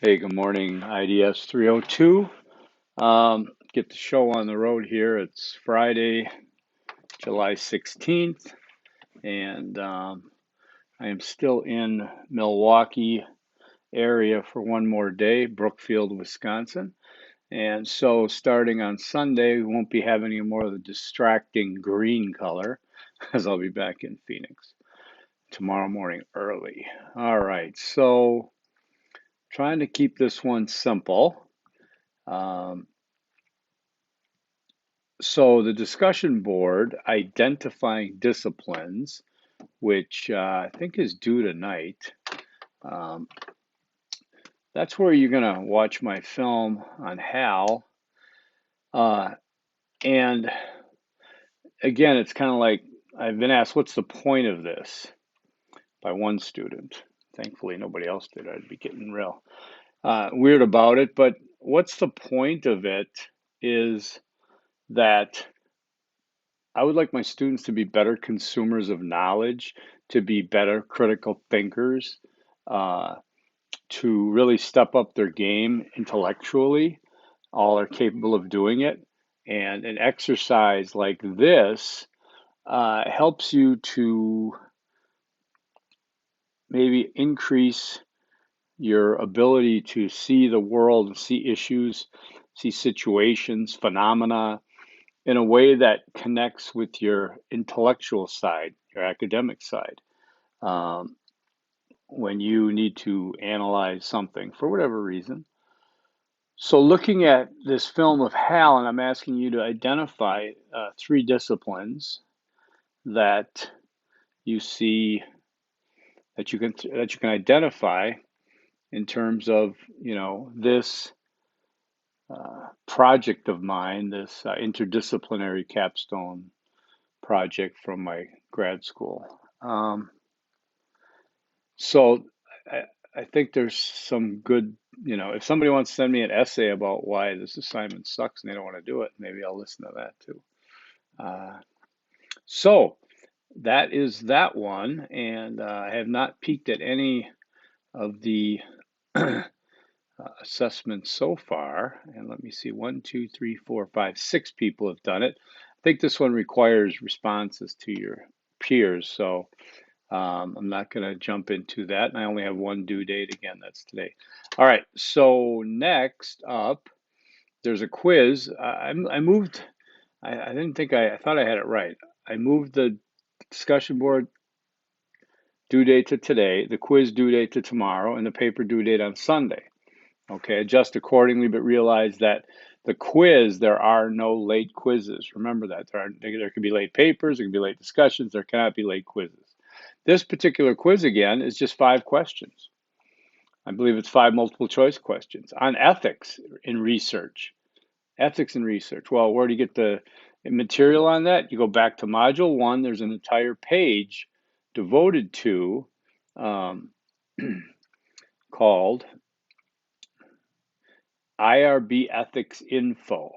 Hey, good morning, IDS 302. Get the show on the road here. It's Friday, July 16th, and I am still in Milwaukee area for one more day, Brookfield, Wisconsin. And so starting on Sunday, we won't be having any more of the distracting green color as I'll be back in Phoenix tomorrow morning early. All right, so trying to keep this one simple. Um, So the discussion board identifying disciplines, which I think is due tonight. Um, that's where you're going to watch my film on Hal. Uh, and again, it's kind of like I've been asked, what's the point of this by one student? Thankfully, nobody else did. I'd be getting real weird about it. But what's the point of it is that I would like my students to be better consumers of knowledge, to be better critical thinkers, uh, to really step up their game intellectually. All are capable of doing it. And an exercise like this helps you to maybe increase your ability to see the world, see issues, see situations, phenomena, in a way that connects with your intellectual side, your academic side, when you need to analyze something for whatever reason. So, looking at this film of Hal, and I'm asking you to identify three disciplines that you see that you can identify in terms of this project of mine, this interdisciplinary capstone project from my grad school. So I, I think there's some good, if somebody wants to send me an essay about why this assignment sucks and they don't want to do it, maybe I'll listen to that too. Uh, so that is that one, and I have not peeked at any of the assessments so far. And let me see, 1, 2, 3, 4, 5, 6 people have done it. I think this one requires responses to your peers, so I'm not going to jump into that. And I only have one due date again, that's today. All right, so next up, there's a quiz. I moved, I didn't think I thought I had it right. I moved the discussion board due date to today, the quiz due date to tomorrow, and the paper due date on Sunday. Okay, adjust accordingly, but realize that the quiz, there are no late quizzes. Remember that. There could be late papers, there could be late discussions, there cannot be late quizzes. This particular quiz, again, is just 5 questions. I believe it's 5 multiple choice questions on ethics in research. Ethics in research. Well, where do you get the material on that? You go back to Module 1. There's an entire page devoted to called IRB Ethics Info.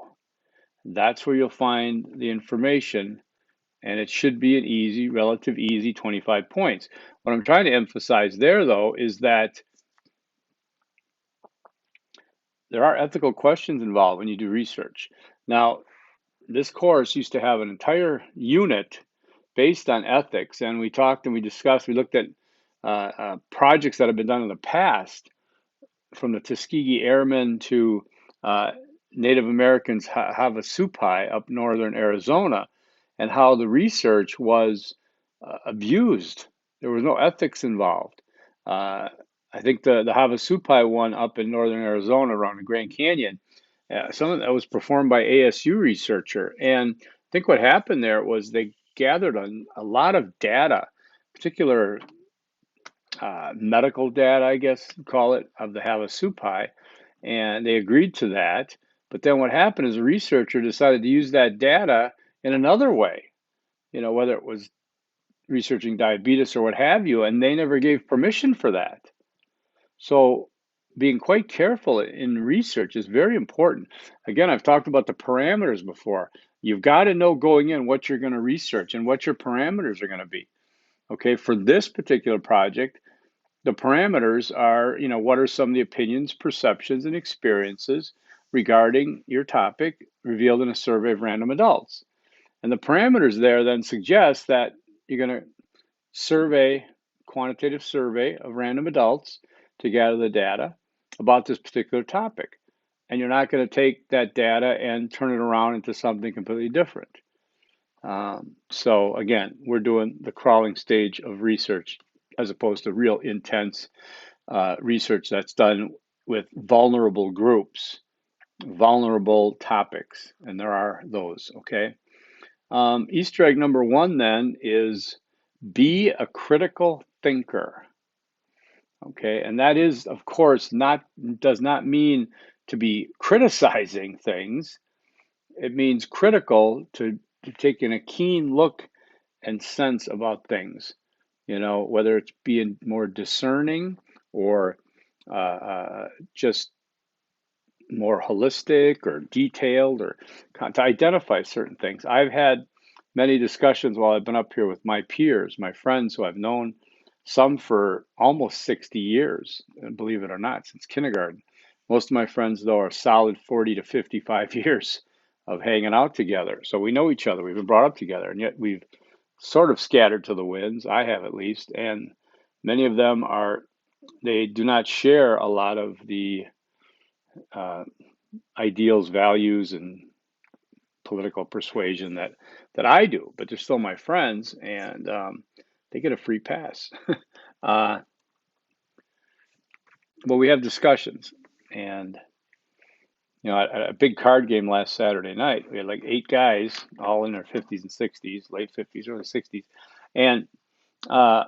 That's where you'll find the information, and it should be an easy, relative easy 25 points. What I'm trying to emphasize there, though, is that there are ethical questions involved when you do research. Now, this course used to have an entire unit based on ethics, and we talked and we discussed, we looked at projects that have been done in the past, from the Tuskegee Airmen to Native Americans Havasupai up northern Arizona, and how the research was abused. There was no ethics involved. I think the Havasupai one up in northern Arizona around the Grand Canyon, some of that was performed by ASU researcher. And I think what happened there was they gathered a lot of data, particular medical data, I guess you call it, of the Havasupai, and they agreed to that. But then what happened is a researcher decided to use that data in another way, whether it was researching diabetes or what have you, and they never gave permission for that. So being quite careful in research is very important. Again, I've talked about the parameters before. You've got to know going in what you're going to research and what your parameters are going to be. Okay, for this particular project, the parameters are, what are some of the opinions, perceptions, and experiences regarding your topic revealed in a survey of random adults? And the parameters there then suggest that you're going to survey, quantitative survey of random adults to gather the data about this particular topic. And you're not going to take that data and turn it around into something completely different. So again, we're doing the crawling stage of research as opposed to real intense research that's done with vulnerable groups, vulnerable topics, and there are those, okay? Easter egg number one then is be a critical thinker, okay? And that is, of course, does not mean to be criticizing things. It means critical to taking a keen look and sense about things, whether it's being more discerning or just more holistic or detailed or to identify certain things. I've had many discussions while I've been up here with my peers, my friends who I've known, some for almost 60 years, and believe it or not, since kindergarten. Most of my friends, though, are solid 40 to 55 years of hanging out together. So we know each other. We've been brought up together, and yet we've sort of scattered to the winds. I have at least. And many of them they do not share a lot of the uh, ideals, values, and political persuasion that I do, but they're still my friends, and they get a free pass. uh, well, we have discussions, and at a big card game last Saturday night, we had like 8 guys, all in their 50s and 60s, late 50s, early 60s, and uh,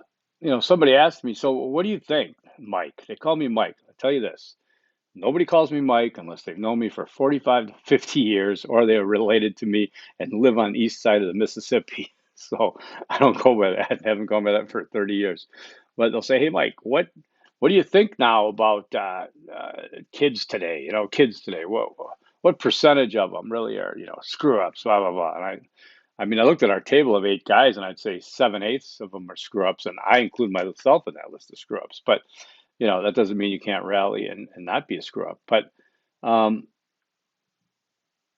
somebody asked me, "So, what do you think, Mike?" They call me Mike. I tell you this. Nobody calls me Mike unless they've known me for 45 to 50 years or they are related to me and live on the east side of the Mississippi. So I don't go by that. I haven't gone by that for 30 years. But they'll say, "Hey, Mike, what do you think now about kids today? Kids today. What percentage of them really are screw ups? Blah blah blah." And I looked at our table of 8 guys, and I'd say 7/8 of them are screw ups, and I include myself in that list of screw ups. But that doesn't mean you can't rally and not be a screw up. But um,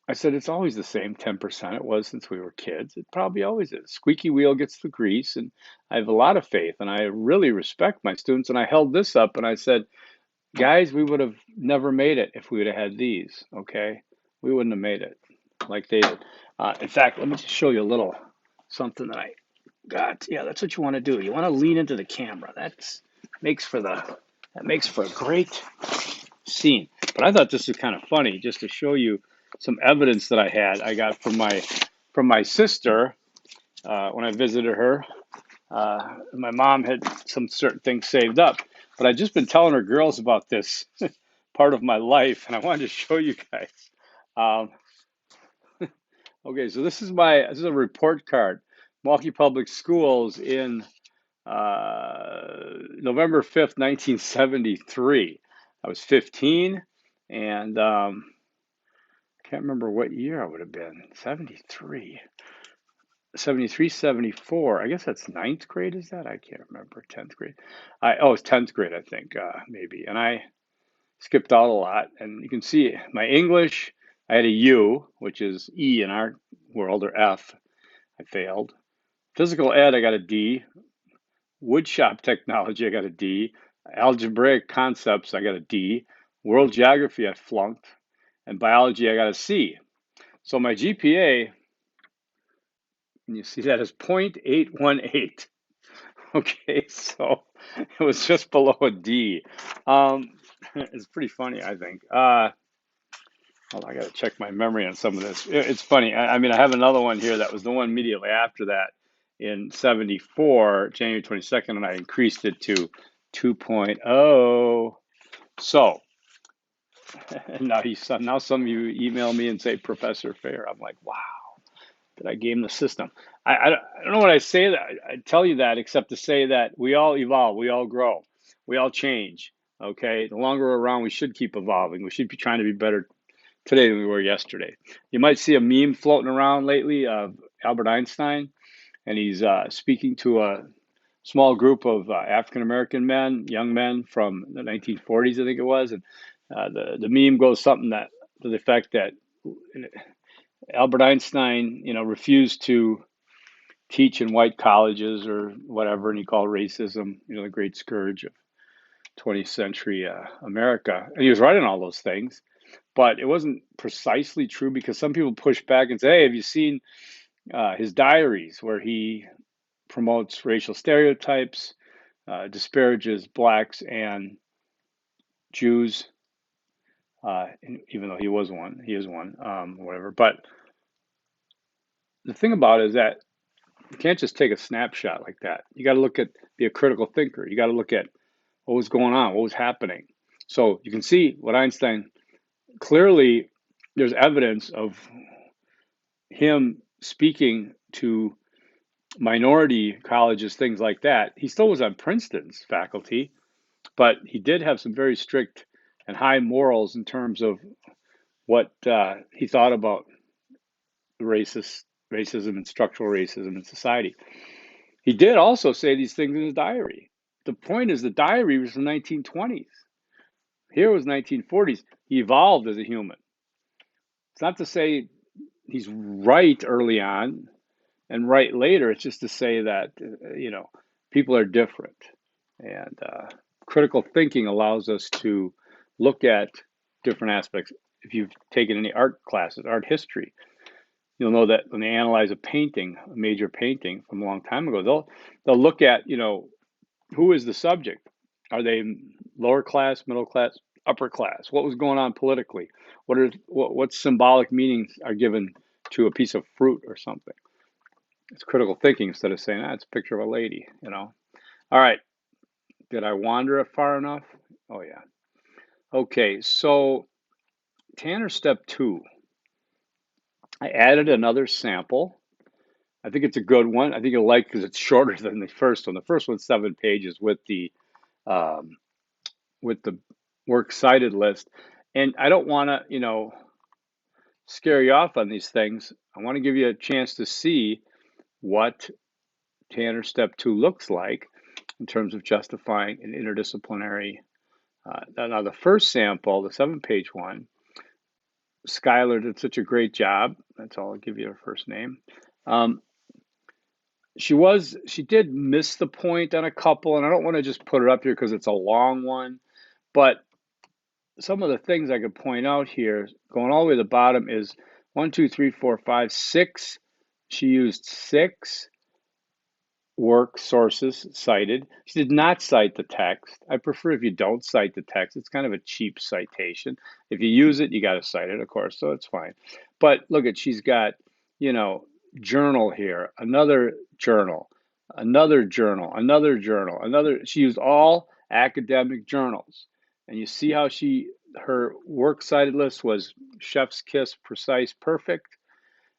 I said it's always the same 10%. It was since we were kids. It probably always is. Squeaky wheel gets the grease, and I have a lot of faith, and I really respect my students. And I held this up, and I said, guys, we would have never made it if we would have had these. Okay, we wouldn't have made it like they did. In fact, let me just show you a little something that I got. Yeah, that's what you want to do. You want to lean into the camera. Makes for the that makes for a great scene. But I thought this was kind of funny, just to show you some evidence that I got from my sister when I visited her. My mom had some certain things saved up, but I'd just been telling her girls about this part of my life, and I wanted to show you guys. Um, okay, so this is a report card, Milwaukee Public Schools in November 5th, 1973. I was 15, and I can't remember what year I would have been. 73. 73, 74. I guess that's ninth grade, is that? I can't remember. 10th grade. It's 10th grade, I think, maybe. And I skipped out a lot. And you can see my English, I had a U, which is E in our world, or F. I failed. Physical ed, I got a D. Woodshop technology, I got a D. Algebraic concepts, I got a D. World geography, I flunked. And biology, I got a C. So my GPA, and you see that is 0.818. Okay, so it was just below a D. It's pretty funny, I think. Well, I got to check my memory on some of this. It's funny. I have another one here that was the one immediately after that in 74, January 22nd, and I increased it to 2.0. So, and now some of you email me and say, Professor Fair. I'm like, wow, did I game the system? I don't know what I say that. I tell you that except to say that we all evolve, we all grow, we all change. Okay, the longer we're around, we should keep evolving. We should be trying to be better today than we were yesterday. You might see a meme floating around lately of Albert Einstein, and he's speaking to small group of African American men, young men from the 1940s, I think it was, and the meme goes something that to the effect that Albert Einstein, refused to teach in white colleges or whatever, and he called racism, the great scourge of 20th century America. And he was right on all those things, but it wasn't precisely true because some people push back and say, "Hey, have you seen his diaries where he promotes racial stereotypes, disparages blacks and Jews?" Even though he is one, whatever. But the thing about it is that you can't just take a snapshot like that. You got to be a critical thinker. You got to look at what was going on, what was happening. So you can see what Einstein clearly, there's evidence of him speaking to minority colleges, things like that. He still was on Princeton's faculty, but he did have some very strict and high morals in terms of what he thought about racism and structural racism in society. He did also say these things in his diary. The point is, the diary was from the 1920s. Here was 1940s. He evolved as a human. It's not to say he's right early on and right later. It's just to say that people are different, and critical thinking allows us to look at different aspects. If you've taken any art classes, art history, you'll know that when they analyze a major painting from a long time ago, they'll look at who is the subject. Are they lower class, middle class, upper class? What was going on politically? What symbolic meanings are given to a piece of fruit or something? It's critical thinking instead of saying, it's a picture of a lady, All right. Did I wander far enough? Oh, yeah. Okay, so Tanner step 2. I added another sample. I think it's a good one. I think you'll like because it's shorter than the first one. The first one's 7 pages with the um, works cited list. And I don't want to, scare you off on these things. I want to give you a chance to see what Tanner Step 2 looks like in terms of justifying an interdisciplinary. Now, the first sample, the 7-page one, Skylar did such a great job. That's all. I'll give you her first name. She did miss the point on a couple, and I don't want to just put it up here because it's a long one, but some of the things I could point out here, going all the way to the bottom, is 1, 2, 3, 4, 5, 6. She used 6 work sources cited. She did not cite the text. I prefer if you don't cite the text. It's kind of a cheap citation. If you use it, you got to cite it, of course, so it's fine. But look she's got, journal here, another journal, another journal, another journal, another. She used all academic journals. And you see how her works cited list was chef's kiss, precise, perfect.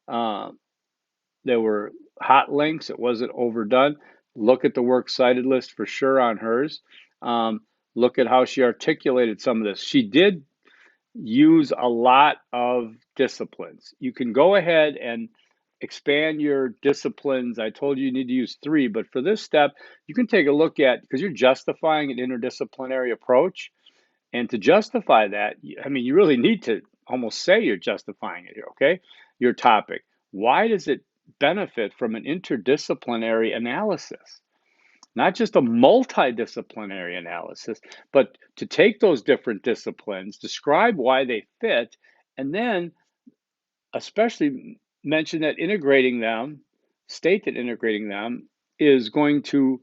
There were hot links. It wasn't overdone. Look at the works cited list for sure on hers. Look at how she articulated some of this. She did use a lot of disciplines. You can go ahead and expand your disciplines. I told you need to use 3, but for this step, you can take a look at, because you're justifying an interdisciplinary approach. And to justify that, you really need to almost say you're justifying it here, okay? Your topic. Why does it benefit from an interdisciplinary analysis? Not just a multidisciplinary analysis, but to take those different disciplines, describe why they fit, and then especially mention that state that integrating them is going to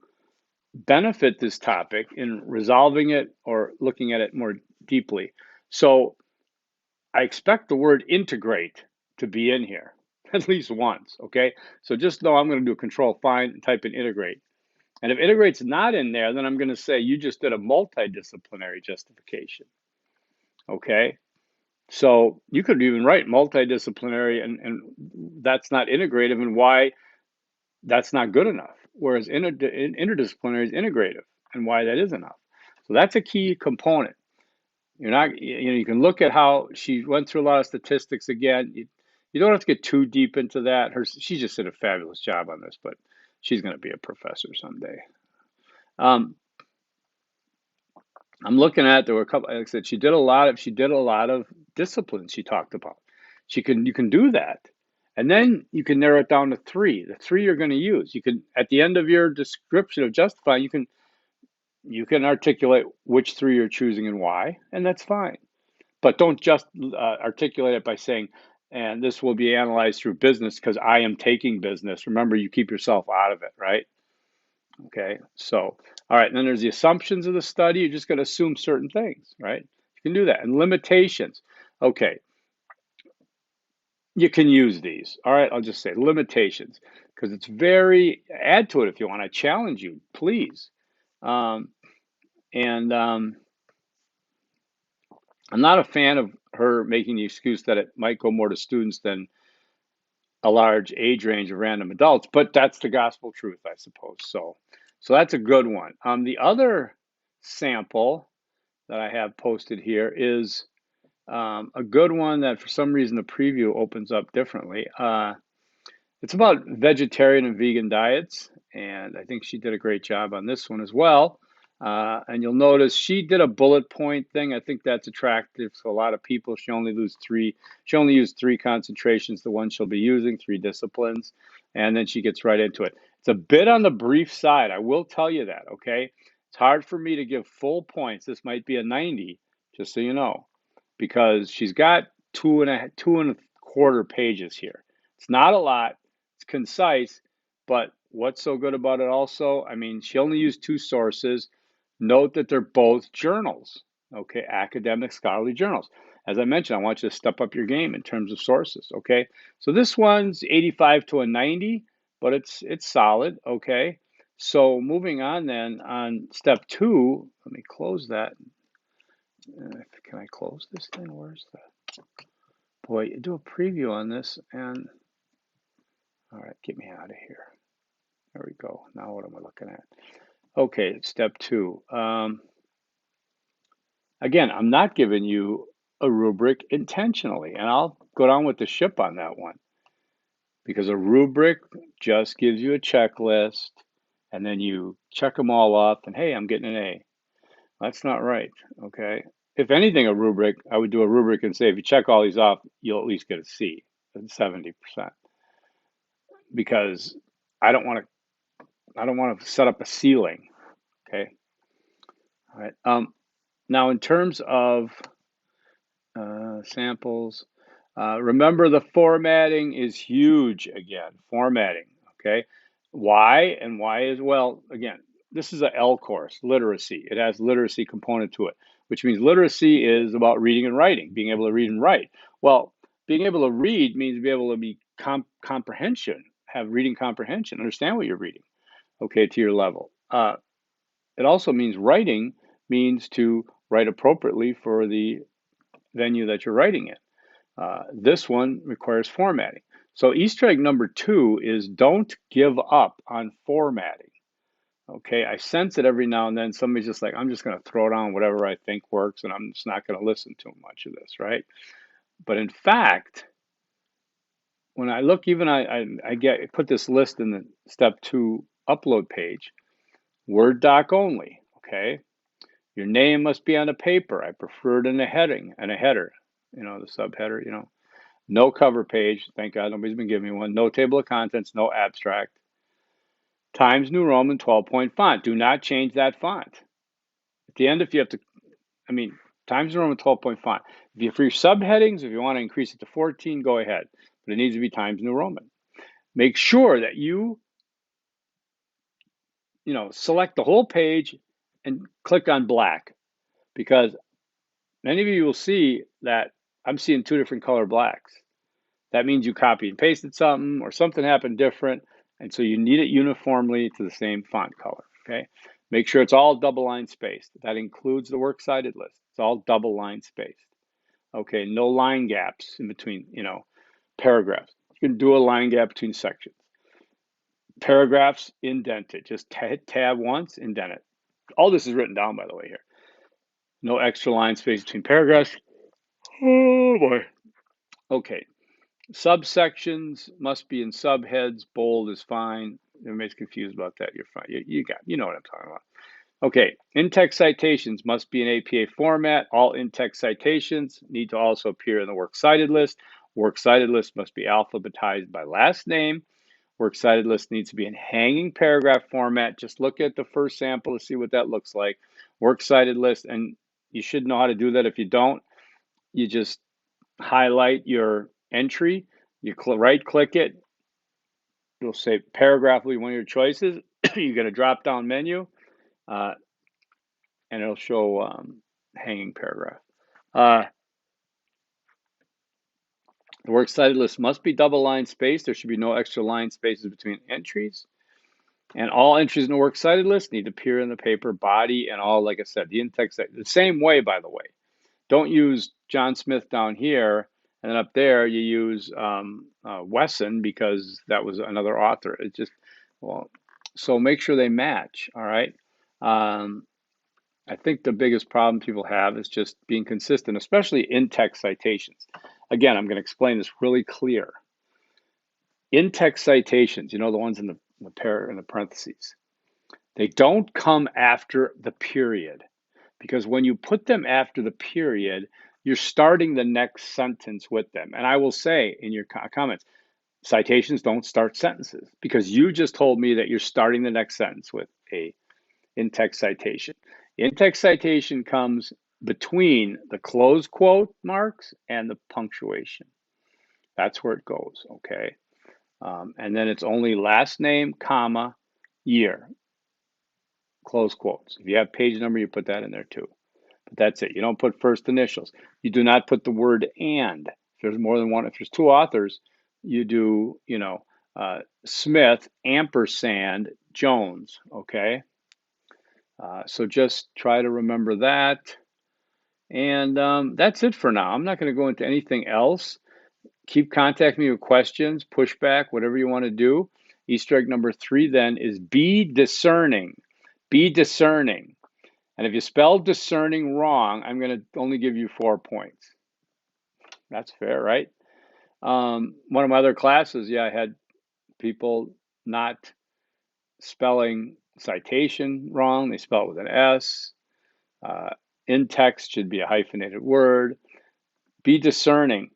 benefit this topic in resolving it or looking at it more deeply. So I expect the word integrate to be in here at least once, okay? So just know I'm going to do a control find and type in integrate. And if integrate's not in there, then I'm going to say you just did a multidisciplinary justification, okay? So you could even write multidisciplinary and that's not integrative and why that's not good enough. Whereas interdisciplinary is integrative and why that is enough. So that's a key component. You can look at how she went through a lot of statistics again. You don't have to get too deep into that. She just did a fabulous job on this, but she's going to be a professor someday. Um, I'm looking at, there were a couple, like I said, she did a lot of disciplines she talked about. You can do that. And then you can narrow it down to three. The three you're going to use. You can, at the end of your description of justify, you can articulate which three you're choosing and why, and that's fine. But don't just articulate it by saying, and this will be analyzed through business because I am taking business. Remember, you keep yourself out of it, right? Okay, so, all right, and then there's the assumptions of the study. You're just going to assume certain things, right? You can do that. And limitations. Okay, you can use these. All right, I'll just say limitations because it's very, add to it if you want. I challenge you, please. Um, and I'm not a fan of her making the excuse that it might go more to students than a large age range of random adults, but that's the gospel truth, I suppose. So that's a good one. The other sample that I have posted here is a good one that for some reason the preview opens up differently. It's about vegetarian and vegan diets, and I think she did a great job on this one as well. And you'll notice she did a bullet point thing. I think that's attractive to a lot of people. She only used three concentrations, the one she'll be using, three disciplines, and then she gets right into it. It's a bit on the brief side, I will tell you that, okay? It's hard for me to give full points. This might be a 90, just so you know, because she's got two and a quarter pages here. It's not a lot. It's concise, but what's so good about it also? I mean, she only used two sources. Note that they're both journals, okay, academic scholarly journals. As I mentioned, I want you to step up your game in terms of sources, okay? So this one's 85 to a 90, but it's solid, okay? So moving on then, on step two, let me close that. Can I close this thing? Where's the, boy, you do a preview on this and, all right, get me out of here. There we go. Now what am I looking at? Okay, step two. Again, I'm not giving you a rubric intentionally, and I'll go down with the ship on that one because a rubric just gives you a checklist and then you check them all off and hey, I'm getting an A. That's not right, okay? If anything, I would do a rubric and say if you check all these off, you'll at least get a C, 70%, because I don't want to set up a ceiling, okay? All right. Now, in terms of samples, remember the formatting is huge again. Formatting, okay? Why and why is, well, again, this is a L course, literacy. It has literacy component to it, which means literacy is about reading and writing, being able to read and write. Well, being able to read means be able to be comprehension, have reading comprehension, understand what you're reading, okay, to your level. It also means writing means to write appropriately for the venue that you're writing in. This one requires formatting. So Easter egg number 2 is don't give up on formatting. Okay, I sense it every now and then. Somebody's just like, I'm just going to throw down whatever I think works and I'm just not going to listen to much of this, right? But in fact, when I look, even I put this list in the step 2 upload page, Word doc only, okay? Your name must be on the paper. I prefer it in a heading and a header, the subheader, No cover page. Thank God nobody's been giving me one. No table of contents, no abstract. Times New Roman 12-point font. Do not change that font. At the end, if you have to, Times New Roman 12-point font. For your subheadings, if you want to increase it to 14, go ahead. But it needs to be Times New Roman. Make sure that you select the whole page and click on black, because many of you will see that I'm seeing 2 different color blacks. That means you copy and pasted something or something happened different, and so you need it uniformly to the same font color, okay? Make sure it's all double line spaced. That includes the works cited list. It's all double line spaced. Okay, no line gaps in between, paragraphs. You can do a line gap between sections. Paragraphs indented. Just hit tab once, indent it. All this is written down, by the way, here. No extra line space between paragraphs. Oh boy. Okay. Subsections must be in subheads. Bold is fine. Everybody's confused about that. You're fine. You know what I'm talking about. Okay, in-text citations must be in APA format. All in-text citations need to also appear in the works cited list. Works cited list must be alphabetized by last name. Works cited list needs to be in hanging paragraph format. Just look at the first sample to see what that looks like. Works cited list, and you should know how to do that. If you don't, you just highlight your entry, you right click it, it'll say paragraph will be one of your choices. You get a drop down menu, and it'll show hanging paragraph. The works cited list must be double line spaced. There should be no extra line spaces between entries. And all entries in the works cited list need to appear in the paper body and all, like I said, the in-text, the same way, by the way. Don't use John Smith down here, and then up there you use Wesson because that was another author. It just, well, so make sure they match, all right? I think the biggest problem people have is just being consistent, especially in-text citations. Again, I'm going to explain this really clear. In-text citations, you know, the ones in the parentheses, they don't come after the period, because when you put them after the period, you're starting the next sentence with them. And I will say in your comments, citations don't start sentences, because you just told me that you're starting the next sentence with a in-text citation. In-text citation comes between the close quote marks and the punctuation. That's where it goes, okay? And then it's only last name, comma, year, close quotes. If you have page number, you put that in there too. But that's it. You don't put first initials. You do not put the word and. If there's more than one, if there's two authors, you do, you know, Smith, ampersand, Jones, okay? So just try to remember that. And that's it for now. I'm not going to go into anything else. Keep contacting me with questions, pushback, whatever you want to do. Easter egg number 3 then is be discerning. Be discerning. And if you spell discerning wrong, I'm going to only give you 4 points. That's fair, right? One of my other classes, yeah, I had people not spelling citation wrong. They spell it with an S. In text should be a hyphenated word. Be discerning.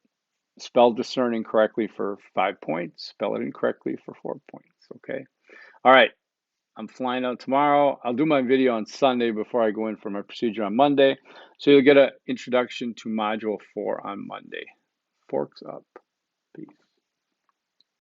Spell discerning correctly for 5 points. Spell it incorrectly for 4 points. Okay. All right. I'm flying out tomorrow. I'll do my video on Sunday before I go in for my procedure on Monday. So you'll get an introduction to Module 4 on Monday. Forks up.